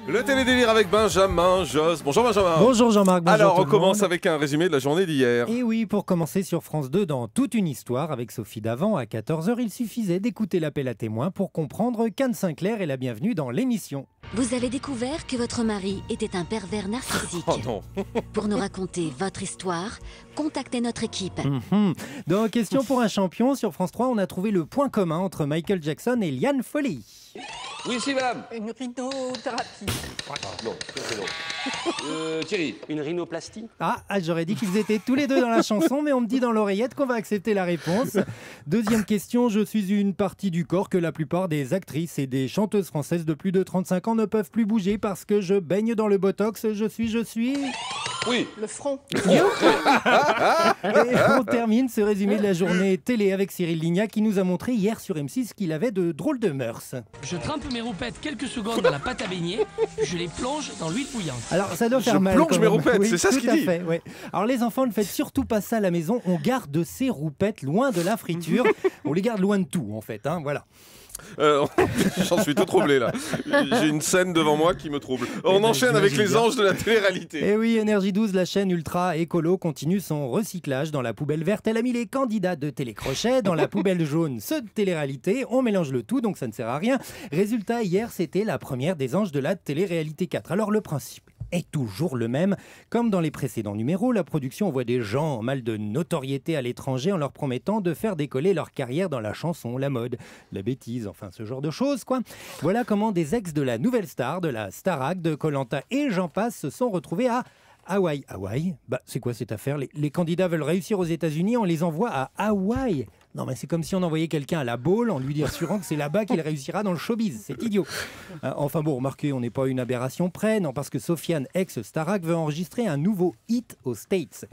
Le télédélire avec Benjamin Josse. Bonjour Benjamin. Bonjour Jean-Marc. Bonjour. Alors tout on le commence monde. avec un résumé de la journée d'hier. Et oui, pour commencer sur France 2 dans Toute une histoire avec Sophie Davant à 14h, il suffisait d'écouter l'appel à témoins pour comprendre qu'Anne Sinclair est la bienvenue dans l'émission. Vous avez découvert que votre mari était un pervers narcissique. Oh non. Pour nous raconter votre histoire, contactez notre équipe. Dans Question pour un champion, sur France 3, on a trouvé le point commun entre Michael Jackson et Liane Foley. Oui, si, madame. Une rhinothérapie. Non, c'est non. Thierry. Une rhinoplastie. Ah, j'aurais dit qu'ils étaient tous les deux dans la chanson, mais on me dit dans l'oreillette qu'on va accepter la réponse. Deuxième question, je suis une partie du corps que la plupart des actrices et des chanteuses françaises de plus de 35 ans ne peuvent plus bouger parce que je baigne dans le botox. Je suis... Oui. Le front. Et on termine ce résumé de la journée télé avec Cyril Lignac qui nous a montré hier sur M6 qu'il avait de drôles de mœurs. Je trempe mes roupettes quelques secondes dans la pâte à beignet, je les plonge dans l'huile bouillante. Alors ça doit Je faire mal. plonge quand mes même. roupettes, Oui, c'est ça ce qu'il tout à dit. fait, ouais. Alors les enfants, ne faites surtout pas ça à la maison. On garde ces roupettes loin de la friture. On les garde loin de tout en fait. Hein, voilà. J'en suis tout troublé là. J'ai une scène devant moi qui me trouble. On ben, enchaîne avec j'imagine les bien. anges de la télé-réalité. Et oui, Énergie 12, la chaîne ultra écolo, continue son recyclage. Dans la poubelle verte, elle a mis les candidats de télécrochet. Dans la poubelle jaune, ceux de télé-réalité. On mélange le tout, donc ça ne sert à rien. Résultat, hier, c'était la première des anges de la télé-réalité 4. Alors le principe est toujours le même. Comme dans les précédents numéros, la production envoie des gens en mal de notoriété à l'étranger en leur promettant de faire décoller leur carrière dans la chanson, la mode, la bêtise, enfin ce genre de choses, quoi. Voilà comment des ex de la nouvelle star, de la Starac, de Koh-Lanta et j'en passe se sont retrouvés à Hawaï. Hawaï ? Bah, c'est quoi cette affaire ? Les candidats veulent réussir aux États-Unis, on les envoie à Hawaï. Non, mais c'est comme si on envoyait quelqu'un à la Baule en lui assurant que c'est là-bas qu'il réussira dans le showbiz. C'est idiot. Enfin bon, remarquez, on n'est pas une aberration près, non, parce que Sofiane, ex-Starac, veut enregistrer un nouveau hit aux States.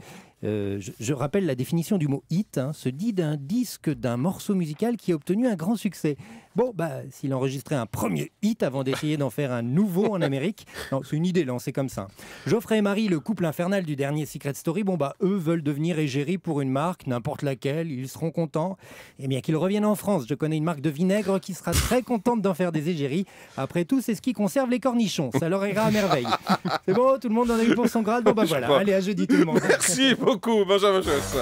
Je rappelle la définition du mot hit, se dit d'un disque, d'un morceau musical qui a obtenu un grand succès. Bon, bah, s'il enregistrait un premier hit avant d'essayer d'en faire un nouveau en Amérique, non, c'est une idée lancée comme ça. Geoffrey et Marie, le couple infernal du dernier Secret Story, bon bah, eux veulent devenir égérie pour une marque, n'importe laquelle, ils seront contents. Et bien qu'ils reviennent en France, je connais une marque de vinaigre qui sera très contente d'en faire des égéries. Après tout, c'est ce qui conserve les cornichons, ça leur ira à merveille. C'est bon, tout le monde en a eu pour son grade, bon bah voilà, allez à jeudi tout le monde. Merci beaucoup Benjamin Josse.